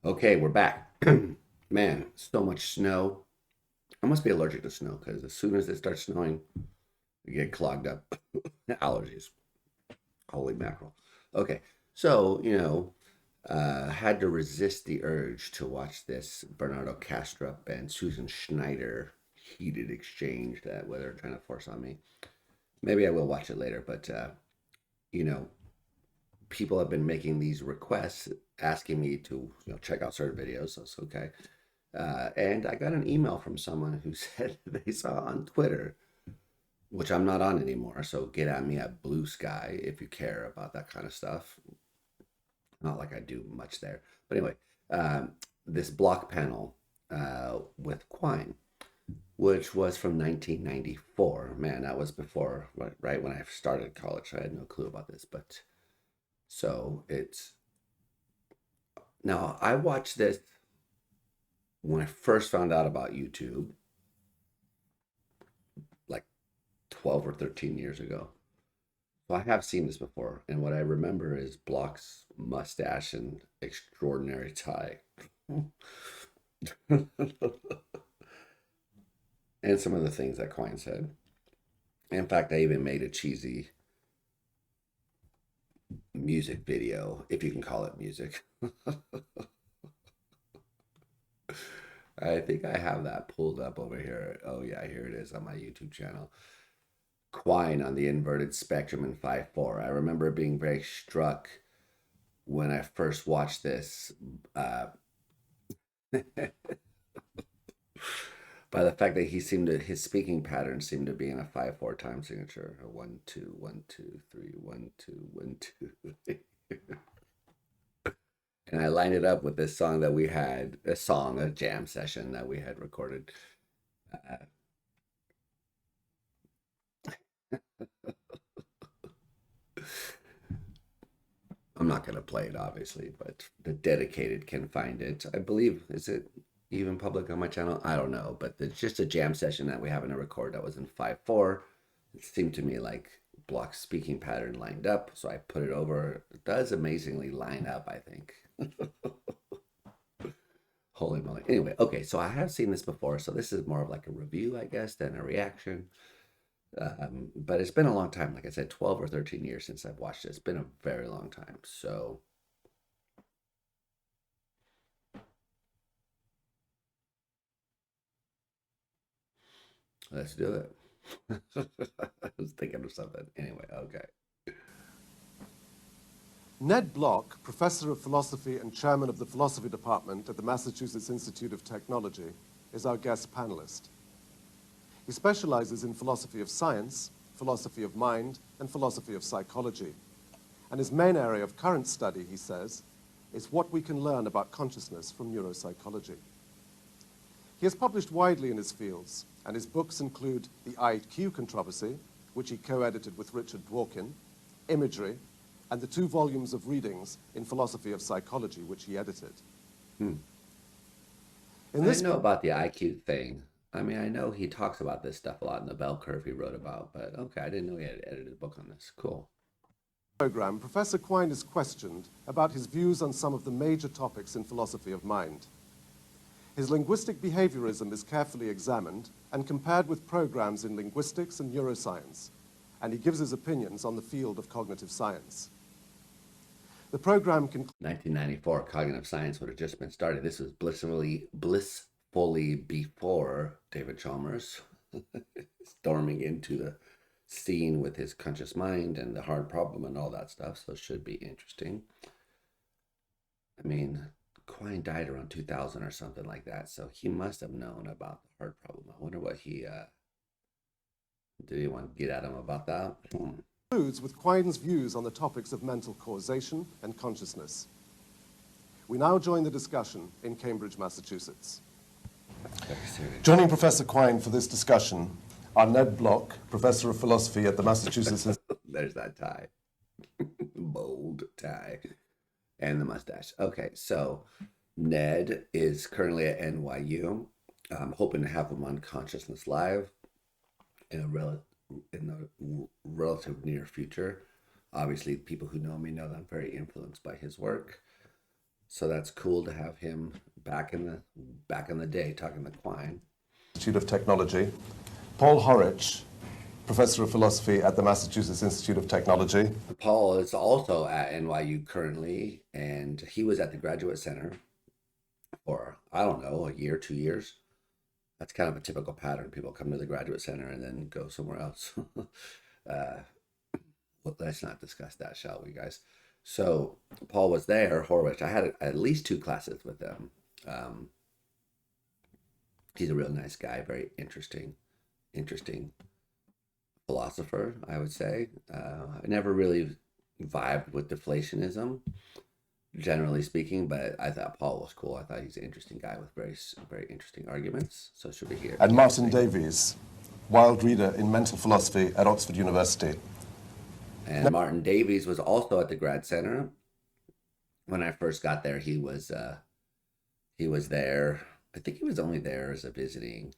Okay, we're back. Man, so much snow. I must be allergic to snow because as soon as it starts snowing, you get clogged up. Allergies. Holy mackerel. Okay, so, had to resist the urge to watch this Bernardo Kastrup and Susan Schneider heated exchange that what they're trying to force on me. Maybe I will watch it later, but, you know, people have been making these requests asking me to, check out certain videos, so it's okay. And I got an email from someone who said they saw on Twitter, which I'm not on anymore. So get at me at Blue Sky if you care about that kind of stuff. Not like I do much there. But anyway, this block panel with Quine, which was from 1994. Man, that was before, right when I started college. I had no clue about this. But so it's now I watched this when I first found out about YouTube, like 12 or 13 years ago. So I have seen this before, and what I remember is Block's mustache and extraordinary tie. And some of the things that Quine said. In fact, I even made a cheesy music video, if you can call it music. I think I have that pulled up over here. Oh, yeah, here it is on my YouTube channel. Quine on the inverted spectrum in 5-4. I remember being very struck when I first watched this by the fact that his speaking pattern seemed to be in a 5-4 time signature. A 1-2, 1-2, 3, 1-2, 1-2. And I lined it up with this song that we had, a jam session that we had recorded. Uh, I'm not going to play it, obviously, but the dedicated can find it. I believe, is it even public on my channel? I don't know, but it's just a jam session that we happen to record that was in 5-4. It seemed to me like Block's speaking pattern lined up, so I put it over. It does amazingly line up, I think. Holy moly. Anyway, okay, so I have seen this before, so this is more of like a review, I guess, than a reaction. But it's been a long time. Like I said, 12 or 13 years since I've watched it. It's been a very long time. So let's do it. I was thinking of something. Anyway, okay. Ned Block, professor of philosophy and chairman of the philosophy department at the Massachusetts Institute of Technology, is our guest panelist. He specializes in philosophy of science, philosophy of mind, and philosophy of psychology. And his main area of current study, he says, is what we can learn about consciousness from neuropsychology. He has published widely in his fields, and his books include The IQ Controversy, which he co-edited with Richard Dworkin, Imagery, and the 2 volumes of readings in philosophy of psychology, which he edited. Hmm. In I this didn't know about the IQ thing. I mean, I know he talks about this stuff a lot in the bell curve he wrote about, but okay, I didn't know he had edited a book on this. Cool. program, Professor Quine is questioned about his views on some of the major topics in philosophy of mind. His linguistic behaviorism is carefully examined and compared with programs in linguistics and neuroscience, and he gives his opinions on the field of cognitive science. The program can 1994, cognitive science would have just been started. This was blissfully before David Chalmers storming into the scene with his conscious mind and the hard problem and all that stuff. So it should be interesting. I mean, Quine died around 2000 or something like that, so he must have known about the hard problem. I wonder what he did. He want to get at him about that? concludes with Quine's views on the topics of mental causation and consciousness. We now join the discussion in Cambridge, Massachusetts. Joining Professor Quine for this discussion are Ned Block, Professor of Philosophy at the Massachusetts There's that tie. Bold tie. And the mustache. Okay, so Ned is currently at NYU. I'm hoping to have him on Consciousness Live in the relative near future. Obviously, people who know me know that I'm very influenced by his work. So that's cool to have him back in the day talking to Quine. Institute of Technology. Paul Horrich, Professor of Philosophy at the Massachusetts Institute of Technology. Paul is also at NYU currently, and he was at the Graduate Center for, I don't know, a year, 2 years. That's kind of a typical pattern. People come to the Graduate Center and then go somewhere else. Well, let's not discuss that, shall we, guys? So Paul was there, Horwich. I had at least 2 classes with him. He's a real nice guy, very interesting philosopher, I would say. I never really vibed with deflationism, generally speaking, but I thought Paul was cool. I thought he's an interesting guy with very interesting arguments. So should we hear? And Martin Davies, wild reader in mental philosophy at Oxford University. And Martin Davies was also at the Grad Center. When I first got there, he was there. I think he was only there as a visiting,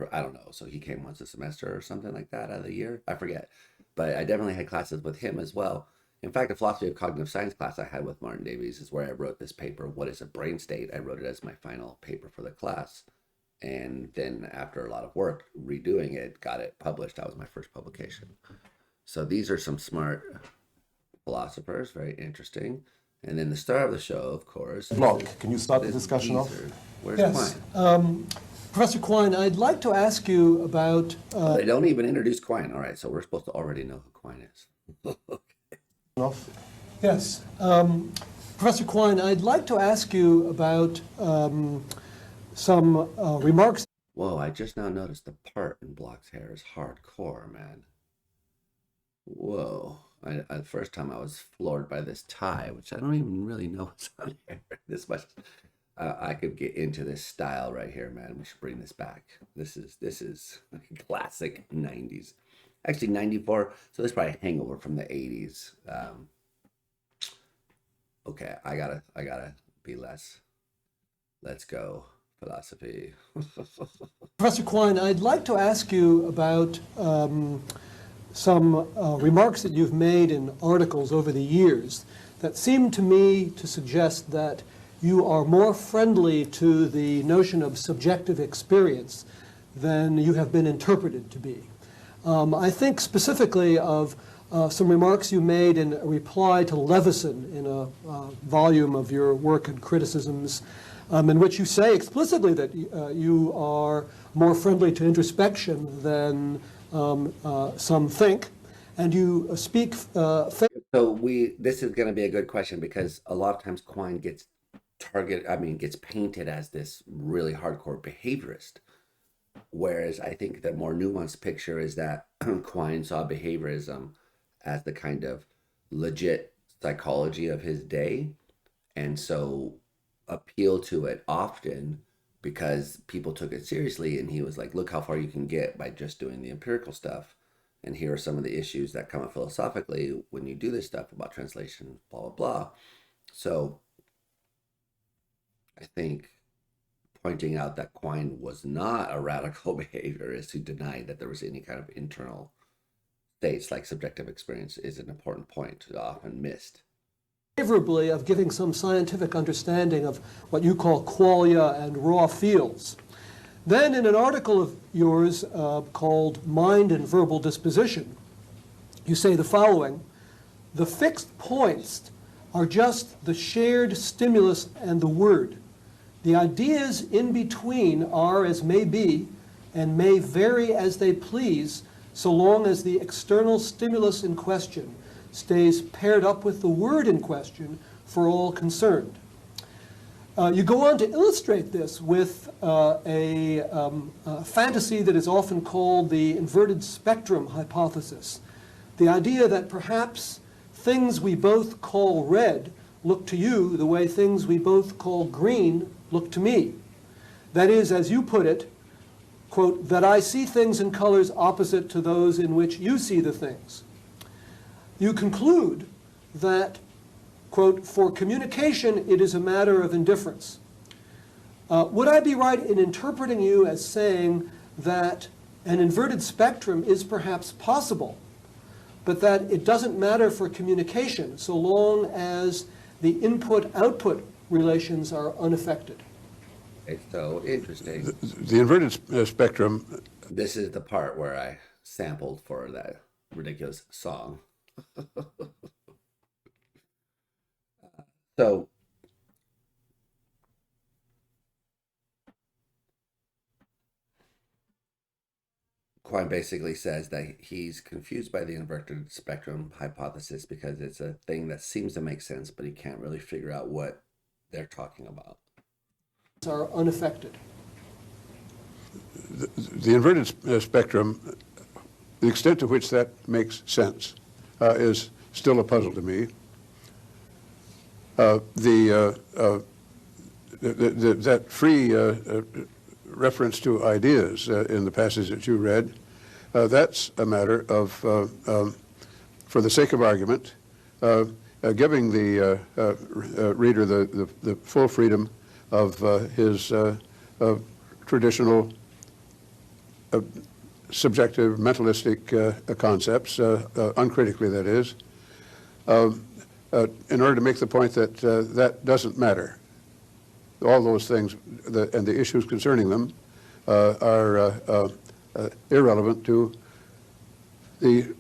I don't know. So he came once a semester or something like that out of the year. I forget. But I definitely had classes with him as well. In fact, the philosophy of cognitive science class I had with Martin Davies is where I wrote this paper, What is a Brain State? I wrote it as my final paper for the class. And then after a lot of work redoing it, got it published. That was my first publication. So these are some smart philosophers, very interesting. And then the star of the show, of course. Block, can you start the discussion off? Where's Yes. Quine? Professor Quine, I'd like to ask you about... They don't even introduce Quine. All right, so we're supposed to already know who Quine is. Off. Yes. Professor Quine, I'd like to ask you about some remarks. Whoa, I just now noticed the part in Block's hair is hardcore, man. Whoa. The first time I was floored by this tie, which I don't even really know what's on here this much. I could get into this style right here, man. We should bring this back. This is classic 90s. Actually 94, so this is probably a hangover from the 80s. Okay, I gotta be less. Let's go, philosophy. Professor Quine, I'd like to ask you about some remarks that you've made in articles over the years that seem to me to suggest that you are more friendly to the notion of subjective experience than you have been interpreted to be. I think specifically of some remarks you made in a reply to Leveson in a volume of your work and criticisms, in which you say explicitly that you are more friendly to introspection than some think, and you speak. So this is going to be a good question because a lot of times Quine gets painted as this really hardcore behaviorist. Whereas I think the more nuanced picture is that Quine saw behaviorism as the kind of legit psychology of his day, and so appealed to it often because people took it seriously, and he was like, look how far you can get by just doing the empirical stuff, and here are some of the issues that come up philosophically when you do this stuff about translation, blah, blah, blah. So I think pointing out that Quine was not a radical behaviorist who denied that there was any kind of internal states like subjective experience is an important point, often missed. Favorably of giving some scientific understanding of what you call qualia and raw fields. Then in an article of yours called Mind and Verbal Disposition, you say the following: the fixed points are just the shared stimulus and the word. The ideas in between are as may be and may vary as they please, so long as the external stimulus in question stays paired up with the word in question for all concerned. You go on to illustrate this with a fantasy that is often called the inverted spectrum hypothesis. The idea that perhaps things we both call red look to you the way things we both call green look to me. That is, as you put it, quote, that I see things in colors opposite to those in which you see the things. You conclude that, quote, for communication it is a matter of indifference. Would I be right in interpreting you as saying that an inverted spectrum is perhaps possible, but that it doesn't matter for communication so long as the input-output relations are unaffected. It's so interesting. The inverted spectrum, This is the part where I sampled for that ridiculous song. So Quine basically says that he's confused by the inverted spectrum hypothesis because it's a thing that seems to make sense, but he can't really figure out what they're talking about. Are unaffected. the inverted spectrum, the extent to which that makes sense is still a puzzle to me. That free reference to ideas in the passage that you read, that's a matter of, for the sake of argument, giving the reader the full freedom of his traditional subjective, mentalistic concepts, uncritically that is, in order to make the point that that doesn't matter. All those things and the issues concerning them are irrelevant to the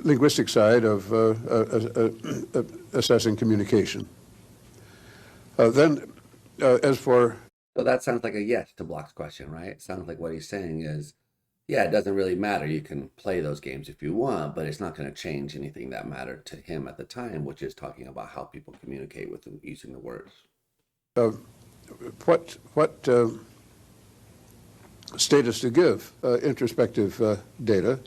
linguistic side of assessing communication. Then, as for... So that sounds like a yes to Block's question, right? It sounds like what he's saying is, yeah, it doesn't really matter. You can play those games if you want, but it's not going to change anything that mattered to him at the time, which is talking about how people communicate with them using the words. What status to give introspective data?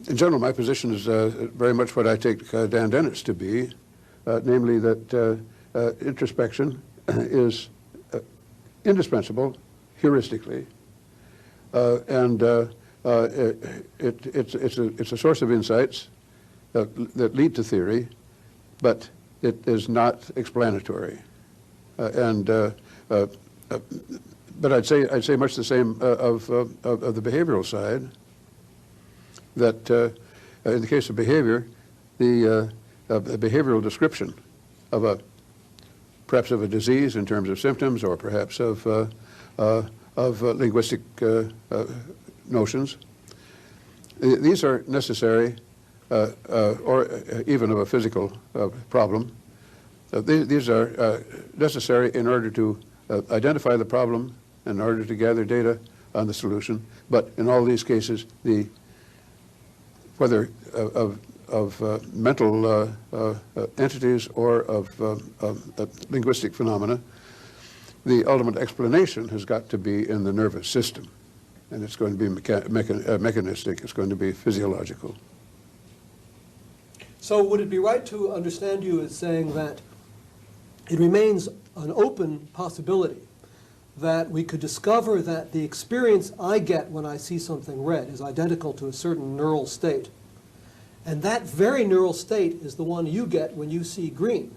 In general, my position is very much what I take Dan Dennett's to be, namely that introspection is indispensable heuristically, and it's a source of insights that lead to theory, but it is not explanatory. But I'd say much the same of the behavioral side. That in the case of behavior, the behavioral description of perhaps of a disease in terms of symptoms, or perhaps of linguistic notions, these are necessary, or even of a physical problem. These are necessary in order to identify the problem, in order to gather data on the solution. But in all these cases, whether of mental entities or of linguistic phenomena, the ultimate explanation has got to be in the nervous system. And it's going to be mechanistic, it's going to be physiological. So would it be right to understand you as saying that it remains an open possibility that we could discover that the experience I get when I see something red is identical to a certain neural state, and that very neural state is the one you get when you see green?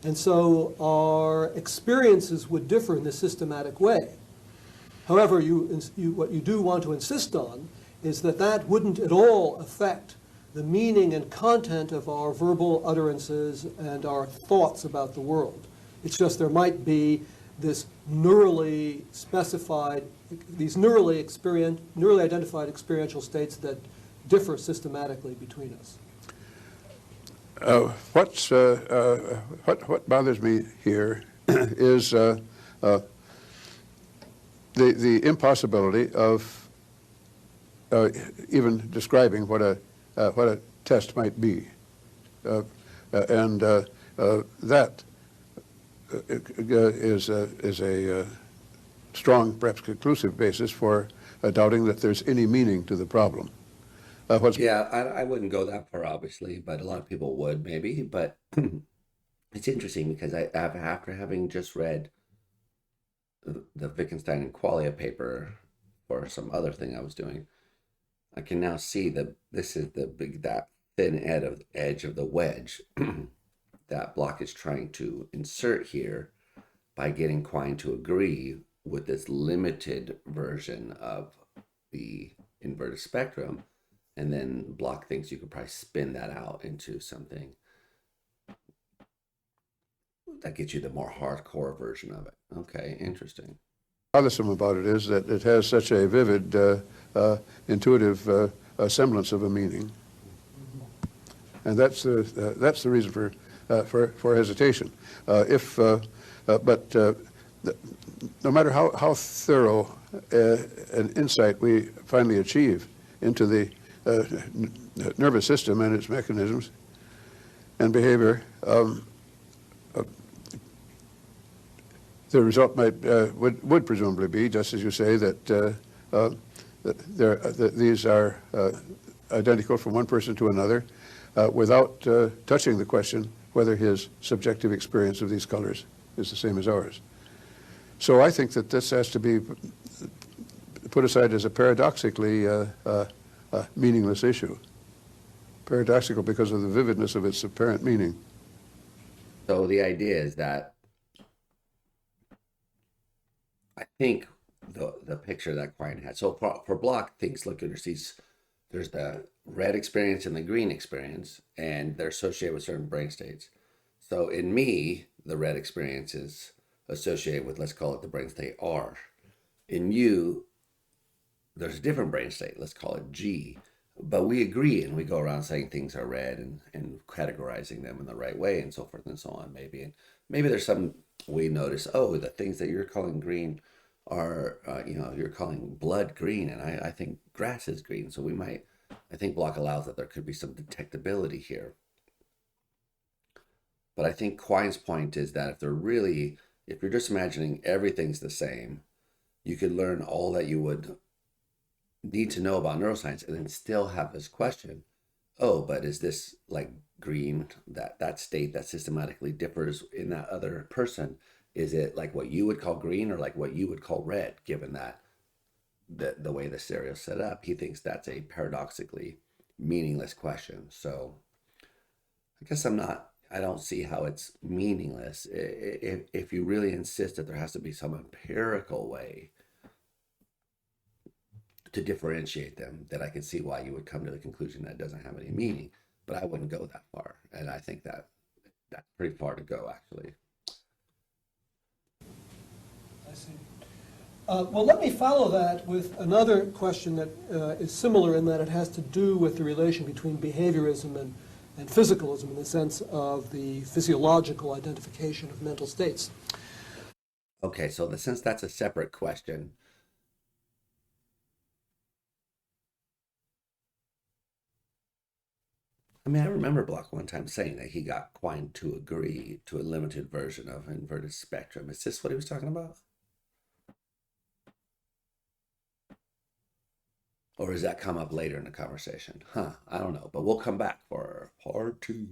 And so our experiences would differ in this systematic way. However, what you do want to insist on is that that wouldn't at all affect the meaning and content of our verbal utterances and our thoughts about the world. It's just there might be this neurally specified, these neurally identified experiential states that differ systematically between us. What bothers me here is the impossibility of even describing what a test might be, and that is a strong, perhaps conclusive basis for doubting that there's any meaning to the problem. Yeah, I wouldn't go that far, obviously, but a lot of people would, maybe. But it's interesting because after having just read the Wittgenstein and Qualia paper for some other thing I was doing, I can now see that this is that thin edge of the wedge that Block is trying to insert here by getting Quine to agree with this limited version of the inverted spectrum. And then Block thinks you could probably spin that out into something That gets you the more hardcore version of it. Okay, interesting. Bothersome about it is that it has such a vivid, intuitive semblance of a meaning, and that's the reason for hesitation. But no matter how thorough an insight we finally achieve into the nervous system and its mechanisms and behavior, the result would presumably be, just as you say, that these are identical from one person to another, without touching the question whether his subjective experience of these colors is the same as ours. So I think that this has to be put aside as a paradoxically meaningless issue. Paradoxical because of the vividness of its apparent meaning. So the idea is that I think the picture that Quine had. So for Block, things look at there's the red experience and the green experience, and they're associated with certain brain states. So in me, the red experience is associated with, let's call it the brain state R. In you, there's a different brain state, let's call it G. But we agree and we go around saying things are red and categorizing them in the right way and so forth and so on, maybe. And maybe there's some we notice, oh, the things that you're calling green are, you're calling blood green, and I think grass is green. So I think Block allows that there could be some detectability here. But I think Quine's point is that if you're just imagining everything's the same, you could learn all that you would need to know about neuroscience and then still have this question, oh, but is this like green, that state that systematically differs in that other person? Is it like what you would call green or like what you would call red, given that the way the stereo is set up? He thinks that's a paradoxically meaningless question. So I guess I don't see how it's meaningless. If you really insist that there has to be some empirical way to differentiate them, that I can see why you would come to the conclusion that it doesn't have any meaning. But I wouldn't go that far. And I think that's pretty far to go, actually. I see. Well, let me follow that with another question that is similar in that it has to do with the relation between behaviorism and physicalism in the sense of the physiological identification of mental states. Okay, so since that's a separate question, I mean, I remember Block one time saying that he got Quine to agree to a limited version of inverted spectrum. Is this what he was talking about? Or does that come up later in the conversation? I don't know, but we'll come back for part 2.